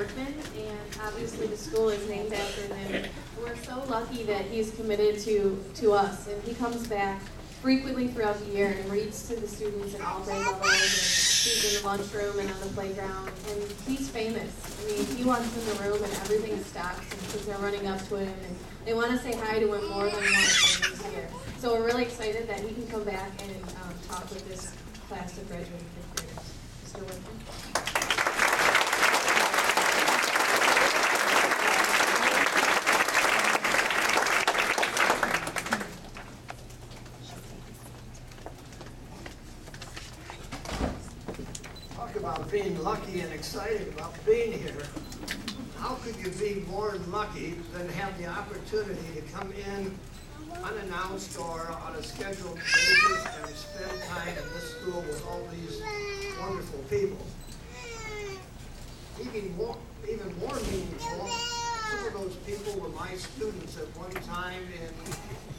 Workman, and obviously the school is named after him. We're so lucky that he's committed to us, and he comes back frequently throughout the year and reads to the students at all grade levels, and he's in the lunchroom and on the playground, and he's famous. I mean, he walks in the room and everything stops, and kids are running up to him, and they want to say hi to him more than once when he's here. So we're really excited that he can come back and talk with this class of graduating fifth graders. Mr. Workman. Talk about being lucky and excited about being here. How could you be more lucky than have the opportunity to come in unannounced or on a scheduled basis and spend time in this school with all these wonderful people? Even more meaningful, some of those people were my students at one time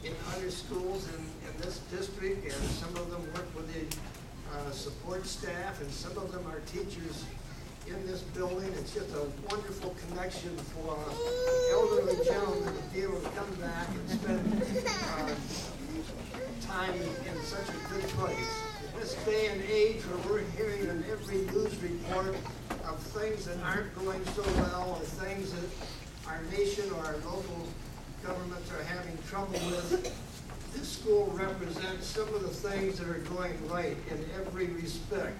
in other schools in this district, and some of them work with the support staff, and some of them are teachers in this building. It's just a wonderful connection for elderly gentlemen to be able to come back and spend time in such a good place. In this day and age where we're hearing in every news report of things that aren't going so well, or things that our nation or our local governments are having trouble with, this school represents some of the things that are going right in every respect.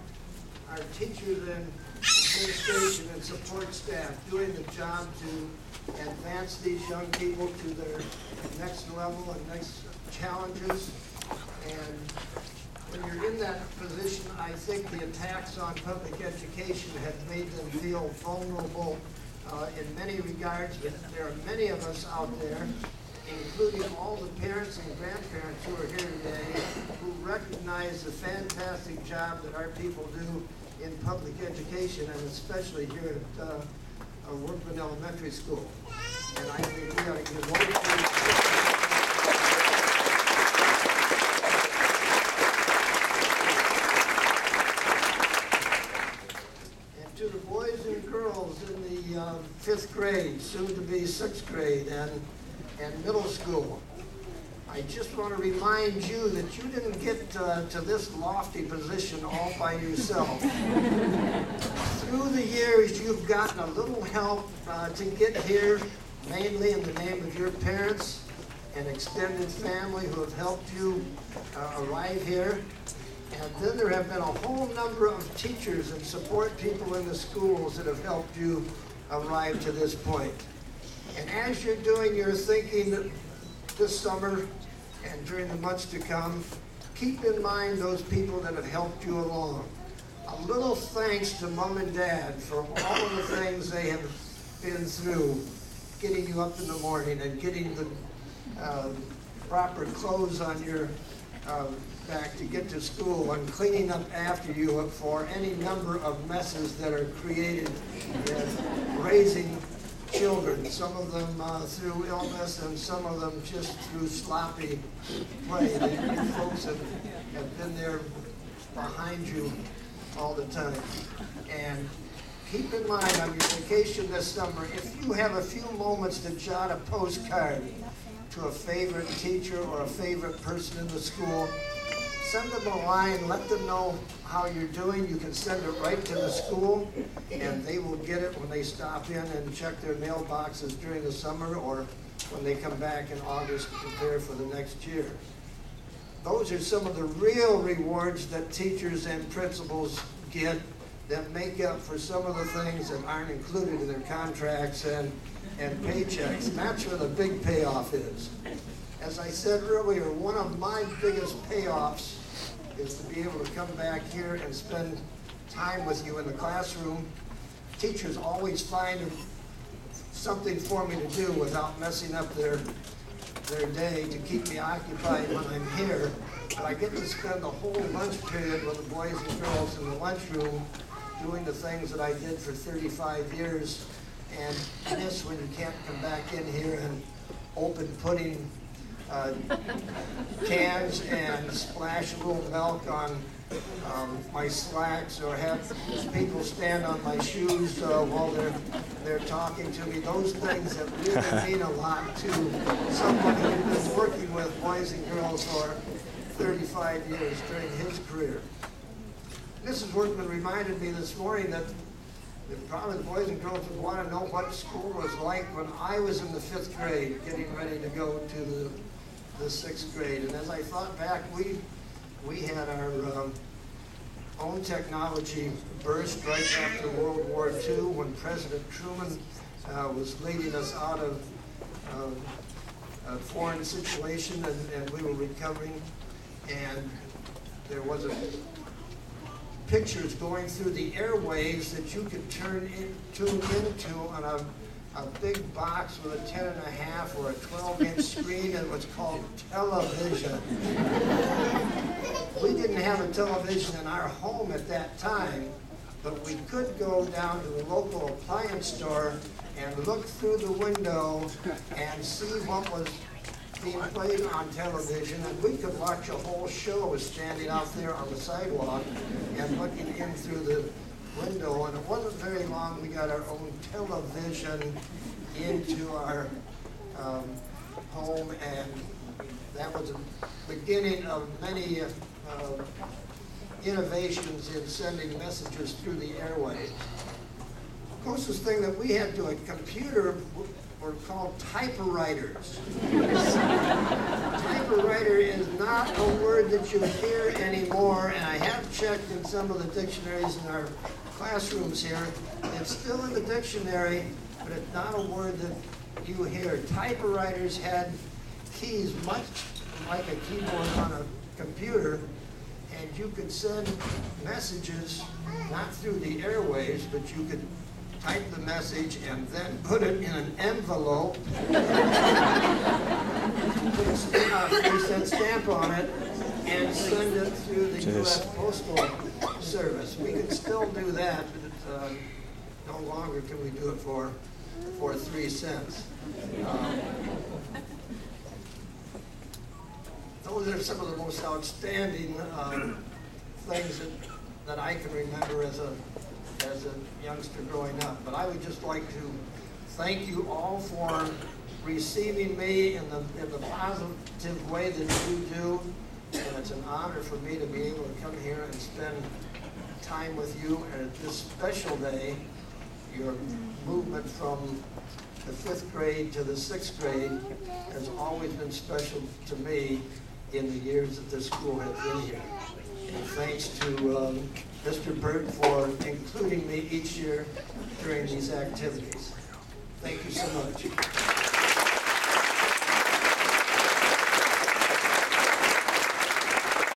Our teachers and administration and support staff doing the job to advance these young people to their next level and next challenges. And when you're in that position, I think the attacks on public education have made them feel vulnerable in many regards, but there are many of us out there, including all the parents and grandparents who are here today, who recognize the fantastic job that our people do in public education, and especially here at Workman Elementary School. And I think we ought to give and to the boys and girls in the 5th grade, soon to be 6th grade, and middle school, I just want to remind you that you didn't get to this lofty position all by yourself. Through the years, you've gotten a little help to get here, mainly in the name of your parents and extended family who have helped you arrive here. And then there have been a whole number of teachers and support people in the schools that have helped you arrive to this point. And as you're doing your thinking this summer and during the months to come, keep in mind those people that have helped you along. A little thanks to Mom and Dad for all of the things they have been through, getting you up in the morning and getting the proper clothes on your back to get to school, and cleaning up after you for any number of messes that are created in raising children, some of them through illness and some of them just through sloppy play. You folks have been there behind you all the time. And keep in mind, on your vacation this summer, if you have a few moments to jot a postcard to a favorite teacher or a favorite person in the school, send them a line, let them know how you're doing. You can send it right to the school, and they will get it when they stop in and check their mailboxes during the summer, or when they come back in August to prepare for the next year. Those are some of the real rewards that teachers and principals get that make up for some of the things that aren't included in their contracts and paychecks. And that's where the big payoff is. As I said earlier, one of my biggest payoffs is to be able to come back here and spend time with you in the classroom. Teachers always find something for me to do without messing up their day to keep me occupied when I'm here. But I get to spend the whole lunch period with the boys and girls in the lunchroom doing the things that I did for 35 years, and miss when you can't come back in here and open pudding cans and splash a little milk on my slacks, or have people stand on my shoes while they're they're talking to me, those things that really mean a lot to somebody who's been working with boys and girls for 35 years during his career. Mrs. Workman reminded me this morning that probably the boys and girls would want to know what school was like when I was in the 5th grade, getting ready to go to the 6th grade. And as I thought back, we had our own technology burst right after World War II when President Truman was leading us out of a foreign situation, and we were recovering, and there was pictures going through the airwaves that you could tune into on a big box with a 10.5 or a 12-inch screen, and it was called television. We didn't have a television in our home at that time, but we could go down to the local appliance store and look through the window and see what was being played on television, and we could watch a whole show standing out there on the sidewalk and looking in through the window. And it wasn't very long we got our own television into our home, and that was the beginning of many innovations in sending messages through the airwaves. The closest thing that we had to a computer were called typewriters. Typewriter is not a word that you hear anymore, and I have checked in some of the dictionaries in our classrooms here. It's still in the dictionary, but it's not a word that you hear. Typewriters had keys much like a keyboard on a computer, and you could send messages not through the airwaves, but you could type the message and then put it in an envelope, put a stamp on it, and send it through the U.S. Postal Service. We can still do that, but no longer can we do it for 3 cents. Those are some of the most outstanding things that I can remember as a youngster growing up. But I would just like to thank you all for receiving me in the positive way that you do. And it's an honor for me to be able to come here and spend time with you. And at this special day, your movement from the 5th grade to the 6th grade has always been special to me in the years that this school has been here. And thanks to Mr. Burt for including me each year during these activities. Thank you so much.